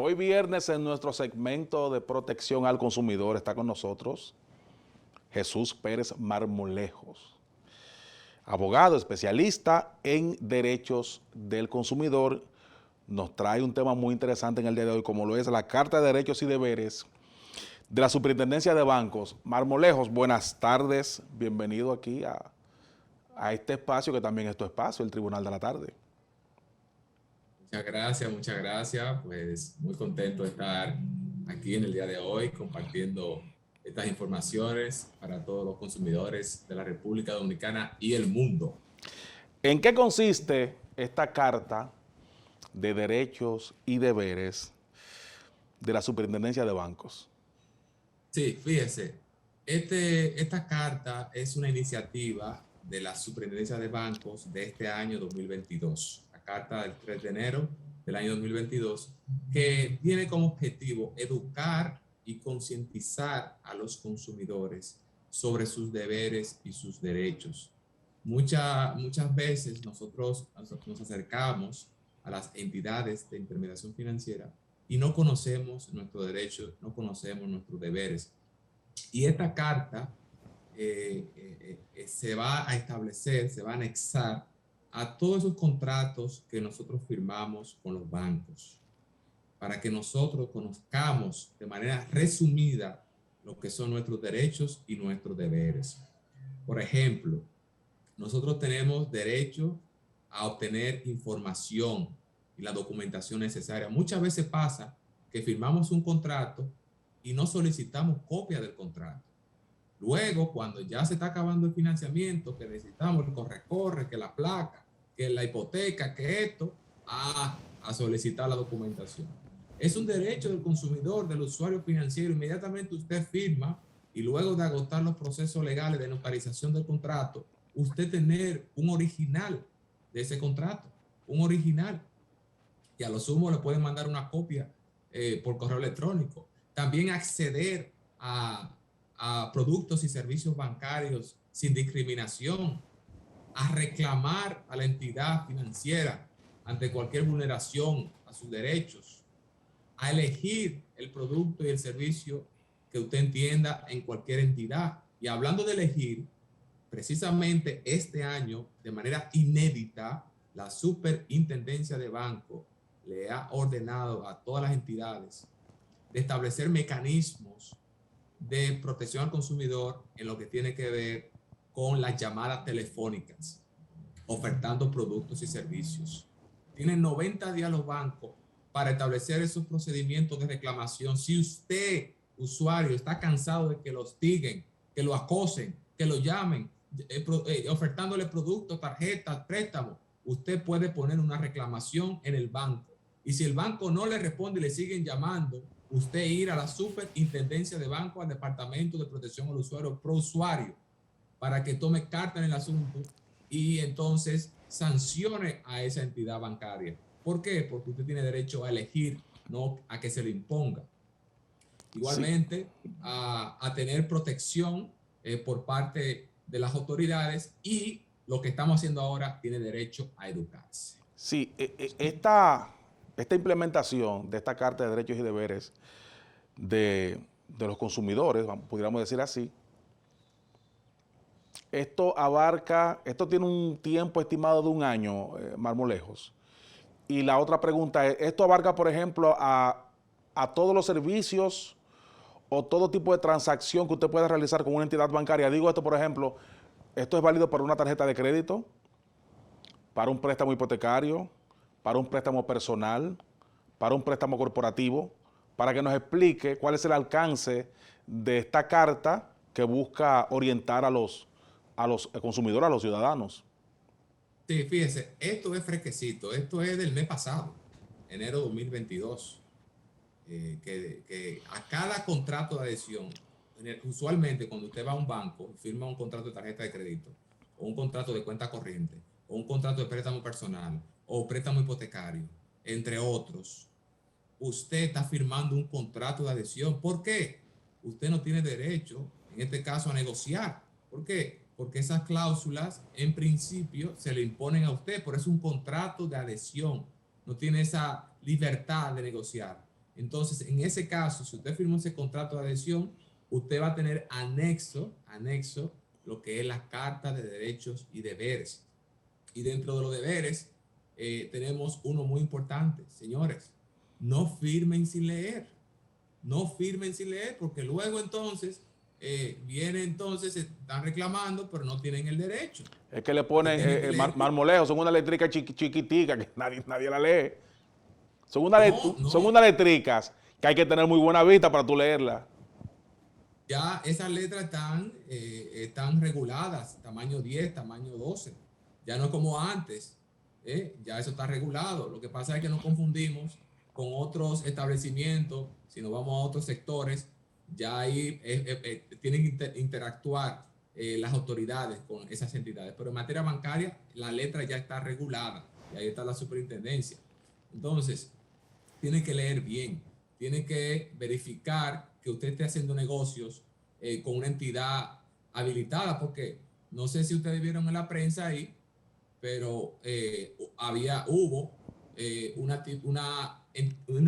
Hoy viernes en nuestro segmento de protección al consumidor está con nosotros Jesús Pérez Marmolejos, abogado especialista en derechos del consumidor. Nos trae un tema muy interesante en el día de hoy, como lo es la Carta de Derechos y Deberes de la Superintendencia de Bancos. Marmolejos, buenas tardes, bienvenido aquí a este espacio que también es tu espacio, el Tribunal de la Tarde. Muchas gracias. Pues muy contento de estar aquí en el día de hoy compartiendo estas informaciones para todos los consumidores de la República Dominicana y el mundo. ¿En qué consiste esta Carta de Derechos y Deberes de la Superintendencia de Bancos? Sí, fíjese, esta carta es una iniciativa de la Superintendencia de Bancos de este año 2022, la carta del 3 de enero del año 2022, que tiene como objetivo educar y concientizar a los consumidores sobre sus deberes y sus derechos. Muchas veces nosotros nos acercamos a las entidades de intermediación financiera y no conocemos nuestros derechos, no conocemos nuestros deberes. Y esta carta se va a establecer, se va a anexar a todos esos contratos que nosotros firmamos con los bancos, para que nosotros conozcamos de manera resumida lo que son nuestros derechos y nuestros deberes. Por ejemplo, nosotros tenemos derecho a obtener información y la documentación necesaria. Muchas veces pasa que firmamos un contrato y no solicitamos copia del contrato. Luego, cuando ya se está acabando el financiamiento, que necesitamos el corre-corre, que la placa, que la hipoteca, que esto, a solicitar la documentación. Es un derecho del consumidor, del usuario financiero. Inmediatamente usted firma y luego de agotar los procesos legales de notarización del contrato, usted tener un original de ese contrato, un original, y a lo sumo le pueden mandar una copia por correo electrónico. También acceder a productos y servicios bancarios sin discriminación, a reclamar a la entidad financiera ante cualquier vulneración a sus derechos, a elegir el producto y el servicio que usted entienda en cualquier entidad. Y hablando de elegir, precisamente este año, de manera inédita, la Superintendencia de Banco le ha ordenado a todas las entidades de establecer mecanismos de protección al consumidor en lo que tiene que ver con las llamadas telefónicas, ofertando productos y servicios. Tienen 90 días los bancos para establecer esos procedimientos de reclamación. Si usted, usuario, está cansado de que lo hostiguen, que lo acosen, que lo llamen, ofertándole productos, tarjetas, préstamos, usted puede poner una reclamación en el banco. Y si el banco no le responde y le siguen llamando, usted ir a la Superintendencia de Banco, al Departamento de Protección al Usuario, ProUsuario, para que tome carta en el asunto y entonces sancione a esa entidad bancaria. ¿Por qué? Porque usted tiene derecho a elegir, no a que se le imponga. Sí, Igualmente, a tener protección por parte de las autoridades, y lo que estamos haciendo ahora, tiene derecho a educarse. sí, esta implementación de esta Carta de Derechos y Deberes de los consumidores, pudiéramos decir así, esto tiene un tiempo estimado de un año, Marmolejos. Y la otra pregunta es, ¿esto abarca, por ejemplo, a todos los servicios o todo tipo de transacción que usted pueda realizar con una entidad bancaria? Digo esto, por ejemplo, esto es válido para una tarjeta de crédito, para un préstamo hipotecario, para un préstamo personal, para un préstamo corporativo, para que nos explique cuál es el alcance de esta carta que busca orientar a los consumidores, a los ciudadanos. Sí, fíjese, esto es fresquecito, esto es del mes pasado, enero 2022, que a cada contrato de adhesión, usualmente cuando usted va a un banco, firma un contrato de tarjeta de crédito, o un contrato de cuenta corriente, o un contrato de préstamo personal, o préstamo hipotecario, entre otros, usted está firmando un contrato de adhesión. ¿Por qué? Usted no tiene derecho, en este caso, a negociar. ¿Por qué? Porque esas cláusulas, en principio, se le imponen a usted. Por eso es un contrato de adhesión. No tiene esa libertad de negociar. Entonces, en ese caso, si usted firmó ese contrato de adhesión, usted va a tener anexo lo que es la Carta de Derechos y Deberes. Y dentro de los deberes tenemos uno muy importante, señores, no firmen sin leer, no firmen sin leer, porque luego entonces viene entonces, están reclamando, pero no tienen el derecho. Es que le ponen marmolejos, son una letrica chiquitica que nadie la lee. Son unas letricas que hay que tener muy buena vista para tú leerla. Ya esas letras están reguladas, tamaño 10, tamaño 12. Ya no es como antes, ya eso está regulado. Lo que pasa es que nos confundimos con otros establecimientos, si nos vamos a otros sectores, ya ahí tienen que interactuar las autoridades con esas entidades. Pero en materia bancaria, la letra ya está regulada y ahí está la superintendencia. Entonces, tiene que leer bien, tiene que verificar que usted esté haciendo negocios con una entidad habilitada, porque no sé si ustedes vieron en la prensa ahí, pero hubo una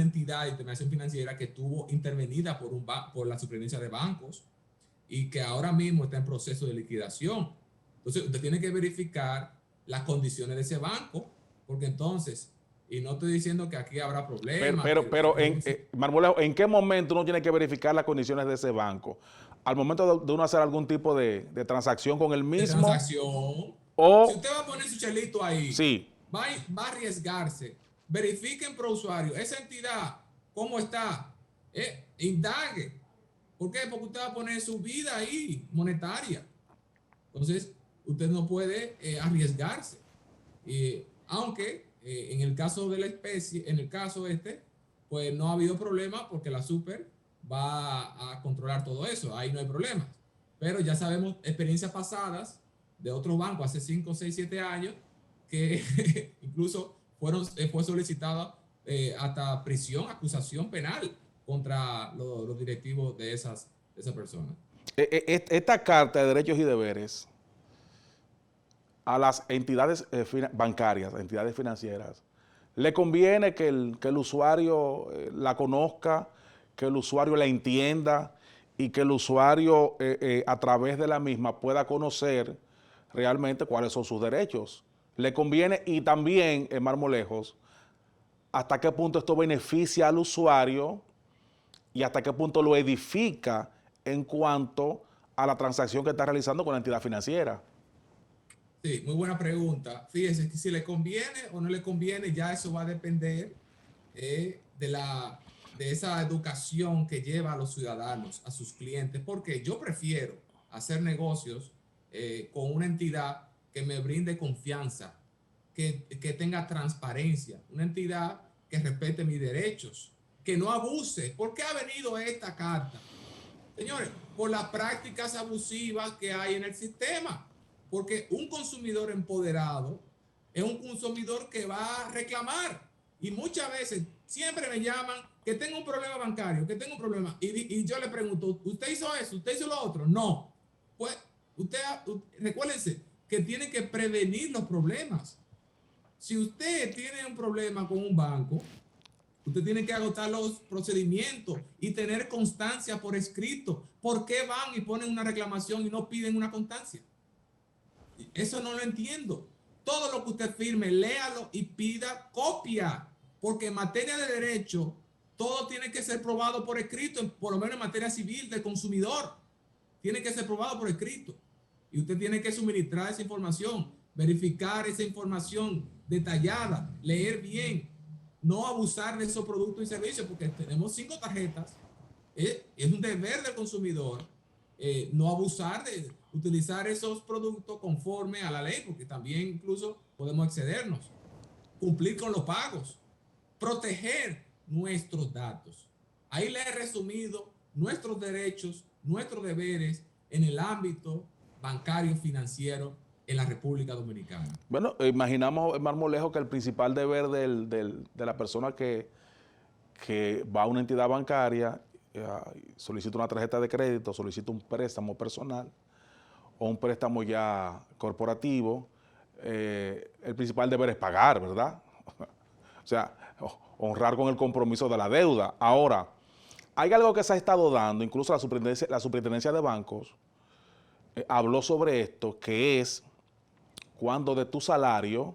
entidad de intermediación financiera que estuvo intervenida por la superintendencia de bancos y que ahora mismo está en proceso de liquidación. Entonces, usted tiene que verificar las condiciones de ese banco, porque entonces, y no estoy diciendo que aquí habrá problemas. Marmolejo, ¿en qué momento uno tiene que verificar las condiciones de ese banco? Al momento de uno hacer algún tipo de transacción con el mismo. De transacción. Si O, usted va a poner su chelito ahí, sí. va a arriesgarse. Verifiquen pro usuario. Esa entidad, ¿cómo está? Indague. ¿Por qué? Porque usted va a poner su vida ahí, monetaria. Entonces, usted no puede arriesgarse. Aunque en el caso de la especie, en el caso pues no ha habido problema porque la super va a controlar todo eso. Ahí no hay problemas. Pero ya sabemos experiencias pasadas de otros bancos hace 5, 6, 7 años que incluso fue solicitada hasta prisión, acusación penal contra los directivos de esas personas. Esta carta de derechos y deberes a las entidades bancarias, entidades financieras, le conviene que el usuario la conozca, que el usuario la entienda y que el usuario a través de la misma pueda conocer realmente cuáles son sus derechos. Le conviene, y también, Marmolejos, hasta qué punto esto beneficia al usuario y hasta qué punto lo edifica en cuanto a la transacción que está realizando con la entidad financiera. Sí, muy buena pregunta. Fíjese que si le conviene o no le conviene, ya eso va a depender de esa educación que lleva a los ciudadanos, a sus clientes, porque yo prefiero hacer negocios con una entidad que me brinde confianza, que tenga transparencia, una entidad que respete mis derechos, que no abuse. ¿Por qué ha venido esta carta? Señores, por las prácticas abusivas que hay en el sistema. Porque un consumidor empoderado es un consumidor que va a reclamar. Y muchas veces siempre me llaman que tengo un problema bancario, que tengo un problema. Y yo le pregunto, ¿usted hizo eso? ¿Usted hizo lo otro? No. Pues recuérdense que tiene que prevenir los problemas. Si usted tiene un problema con un banco, usted tiene que agotar los procedimientos y tener constancia por escrito. ¿Por qué van y ponen una reclamación y no piden una constancia? Eso no lo entiendo. Todo lo que usted firme, léalo y pida copia, porque en materia de derecho, todo tiene que ser probado por escrito, por lo menos en materia civil del consumidor. Tiene que ser probado por escrito. Y usted tiene que suministrar esa información, verificar esa información detallada, leer bien, no abusar de esos productos y servicios, porque tenemos 5 tarjetas. Es un deber del consumidor no abusar de utilizar esos productos conforme a la ley, porque también incluso podemos excedernos, cumplir con los pagos, proteger nuestros datos. Ahí le he resumido nuestros derechos, nuestros deberes en el ámbito bancario financiero en la República Dominicana. Bueno, imaginamos, Marmolejo, que el principal deber de la persona que va a una entidad bancaria, solicita una tarjeta de crédito, solicita un préstamo personal o un préstamo ya corporativo, el principal deber es pagar, ¿verdad? O sea, honrar con el compromiso de la deuda. Ahora, hay algo que se ha estado dando, incluso la superintendencia de bancos habló sobre esto, que es cuando de tu salario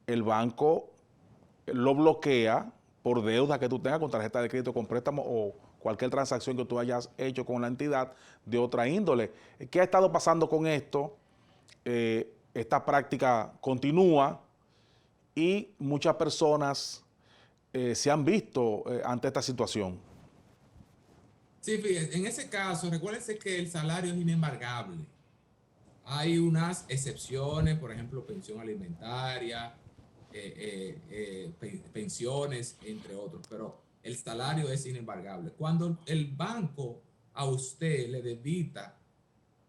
el banco lo bloquea por deuda que tú tengas con tarjeta de crédito, con préstamo o cualquier transacción que tú hayas hecho con la entidad de otra índole. ¿Qué ha estado pasando con esto? Esta práctica continúa y muchas personas se han visto ante esta situación. Sí, fíjense, en ese caso, recuérdense que el salario es inembargable. Hay unas excepciones, por ejemplo, pensión alimentaria, pensiones, entre otros, pero el salario es inembargable. Cuando el banco a usted le debita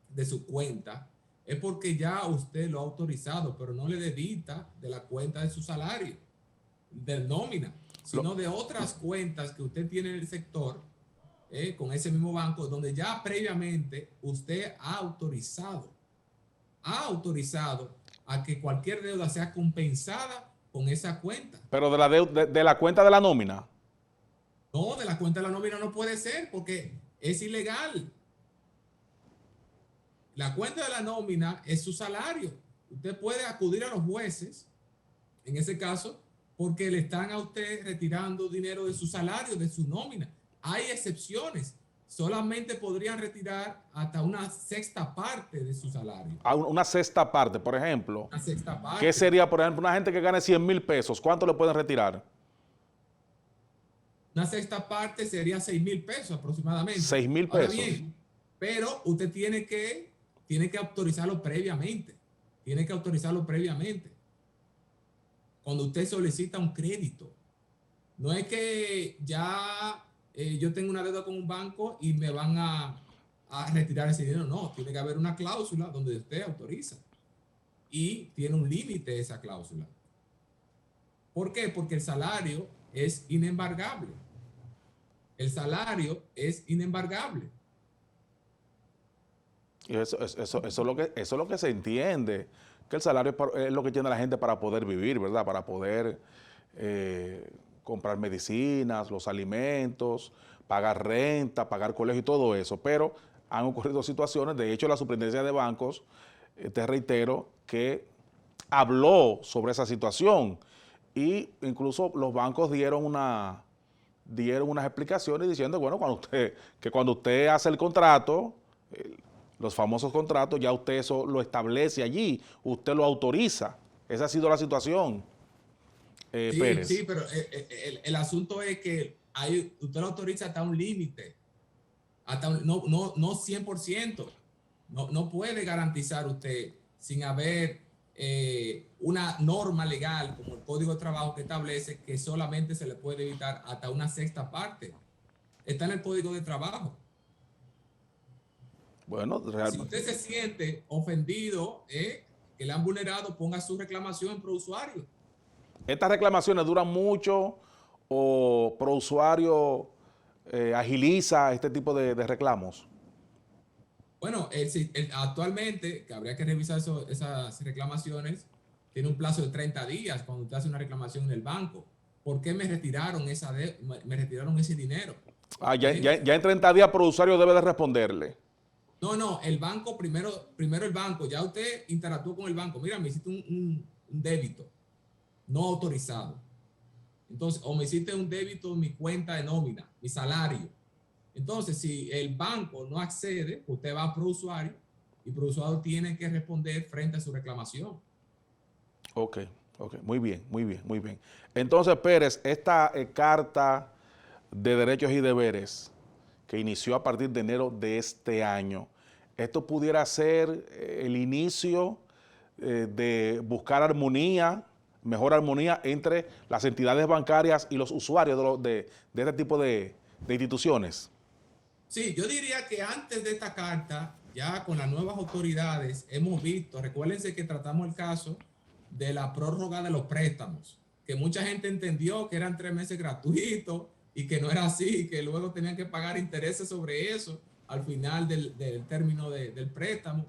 de su cuenta, es porque ya usted lo ha autorizado, pero no le debita de la cuenta de su salario, del nómina, sino de otras cuentas que usted tiene en el sector, con ese mismo banco, donde ya previamente usted ha autorizado a que cualquier deuda sea compensada con esa cuenta. Pero de la cuenta de la nómina. No, de la cuenta de la nómina no puede ser porque es ilegal. La cuenta de la nómina es su salario. Usted puede acudir a los jueces, en ese caso, porque le están a usted retirando dinero de su salario, de su nómina. Hay excepciones. Solamente podrían retirar hasta una sexta parte de su salario. Una sexta parte, por ejemplo. Una sexta parte. ¿Qué sería, por ejemplo, una gente que gane 100,000 pesos? ¿Cuánto le pueden retirar? Una sexta parte sería 6,000 pesos aproximadamente. 6,000 pesos. Ahora bien, pero usted tiene que autorizarlo previamente. Tiene que autorizarlo previamente. Cuando usted solicita un crédito. No es que ya yo tengo una deuda con un banco y me van a retirar ese dinero. No, tiene que haber una cláusula donde usted autoriza. Y tiene un límite esa cláusula. ¿Por qué? Porque el salario es inembargable. El salario es inembargable. Y eso es lo que se entiende, que el salario es lo que tiene la gente para poder vivir, ¿verdad? Para poder comprar medicinas, los alimentos, pagar renta, pagar colegio y todo eso. Pero han ocurrido situaciones, de hecho la superintendencia de bancos, te reitero, que habló sobre esa situación y incluso los bancos dieron unas explicaciones diciendo, bueno, cuando usted hace el contrato, los famosos contratos, ya usted eso lo establece allí, usted lo autoriza. Esa ha sido la situación, Sí, Pérez. sí, pero el asunto es que usted lo autoriza hasta un límite, no 100%. No puede garantizar usted sin haber una norma legal como el Código de Trabajo que establece que solamente se le puede evitar hasta una sexta parte. Está en el Código de Trabajo. Bueno, Si usted se siente ofendido, que le han vulnerado, ponga su reclamación en ProUsuario. ¿Estas reclamaciones duran mucho o ProUsuario agiliza este tipo de reclamos? Bueno, actualmente, que habría que revisar esas reclamaciones, tiene un plazo de 30 días cuando usted hace una reclamación en el banco. ¿Por qué me retiraron ese dinero? Ya en 30 días ProUsuario debe de responderle. No, el banco, primero el banco, ya usted interactuó con el banco. Mira, me hiciste un débito no autorizado. Entonces, o me hiciste un débito en mi cuenta de nómina, mi salario. Entonces, si el banco no accede, usted va a ProUsuario y ProUsuario tiene que responder frente a su reclamación. Ok, muy bien. Entonces, Pérez, esta carta de derechos y deberes que inició a partir de enero de este año, esto pudiera ser el inicio de buscar mejor armonía entre las entidades bancarias y los usuarios de este tipo de instituciones. Sí, yo diría que antes de esta carta, ya con las nuevas autoridades, hemos visto, recuérdense que tratamos el caso de la prórroga de los préstamos, que mucha gente entendió que eran 3 meses gratuitos y que no era así, que luego tenían que pagar intereses sobre eso al final del término del préstamo.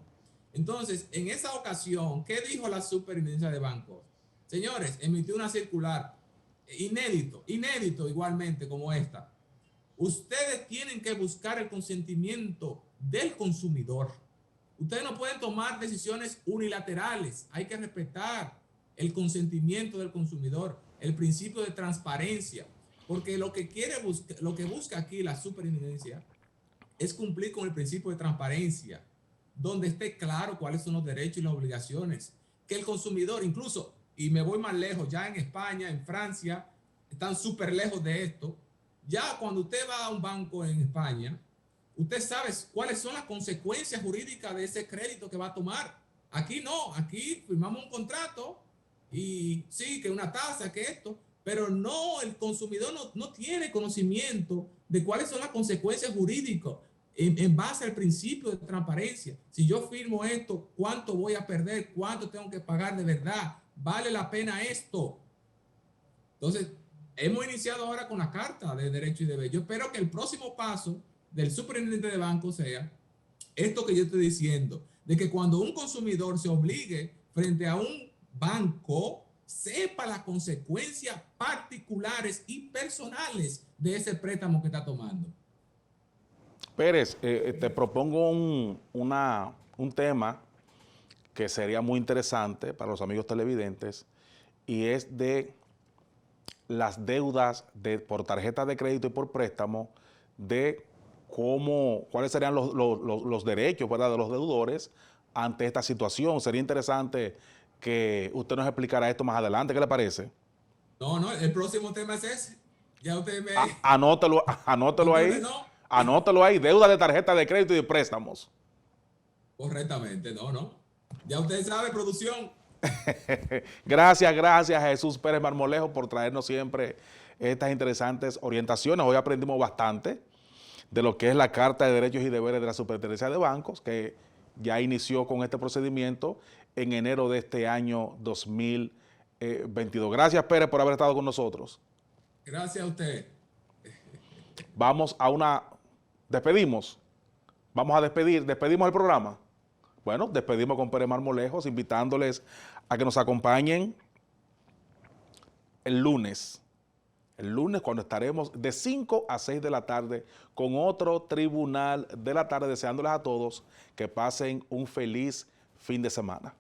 Entonces, en esa ocasión, ¿qué dijo la Superintendencia de Bancos? Señores, emitió una circular inédito igualmente como esta. Ustedes tienen que buscar el consentimiento del consumidor. Ustedes no pueden tomar decisiones unilaterales. Hay que respetar el consentimiento del consumidor, el principio de transparencia, porque lo que busca aquí la superintendencia es cumplir con el principio de transparencia, donde esté claro cuáles son los derechos y las obligaciones, que el consumidor, incluso, y me voy más lejos, ya en España, en Francia, están súper lejos de esto. Ya cuando usted va a un banco en España, usted sabe cuáles son las consecuencias jurídicas de ese crédito que va a tomar. Aquí no, aquí firmamos un contrato y sí, que una tasa, que esto, pero no, el consumidor no tiene conocimiento de cuáles son las consecuencias jurídicas en base al principio de transparencia. Si yo firmo esto, ¿cuánto voy a perder? ¿Cuánto tengo que pagar de verdad? ¿Vale la pena esto? Entonces, hemos iniciado ahora con la Carta de Derecho y Deber. Yo espero que el próximo paso del superintendente de banco sea esto que yo estoy diciendo, de que cuando un consumidor se obligue frente a un banco, sepa las consecuencias particulares y personales de ese préstamo que está tomando. Pérez, te propongo un tema que sería muy interesante para los amigos televidentes, y es de las deudas por tarjeta de crédito y por préstamo, de cuáles serían los derechos, ¿verdad?, de los deudores ante esta situación. Sería interesante que usted nos explicara esto más adelante. ¿Qué le parece? No, el próximo tema es ese. Ya usted me... Anótelo ahí. No. Anótelo ahí. Deuda de tarjeta de crédito y de préstamos. Correctamente, no. Ya usted sabe, producción. Gracias Jesús Pérez Marmolejo por traernos siempre estas interesantes orientaciones. Hoy aprendimos bastante de lo que es la Carta de Derechos y Deberes de la Superintendencia de Bancos, que ya inició con este procedimiento en enero de este año 2022. Gracias, Pérez, por haber estado con nosotros. Gracias a usted. Vamos a despedimos. Vamos a despedimos el programa. Bueno, despedimos con Pérez Marmolejos, invitándoles a que nos acompañen el lunes cuando estaremos de 5 a 6 de la tarde con otro Tribunal de la Tarde, deseándoles a todos que pasen un feliz fin de semana.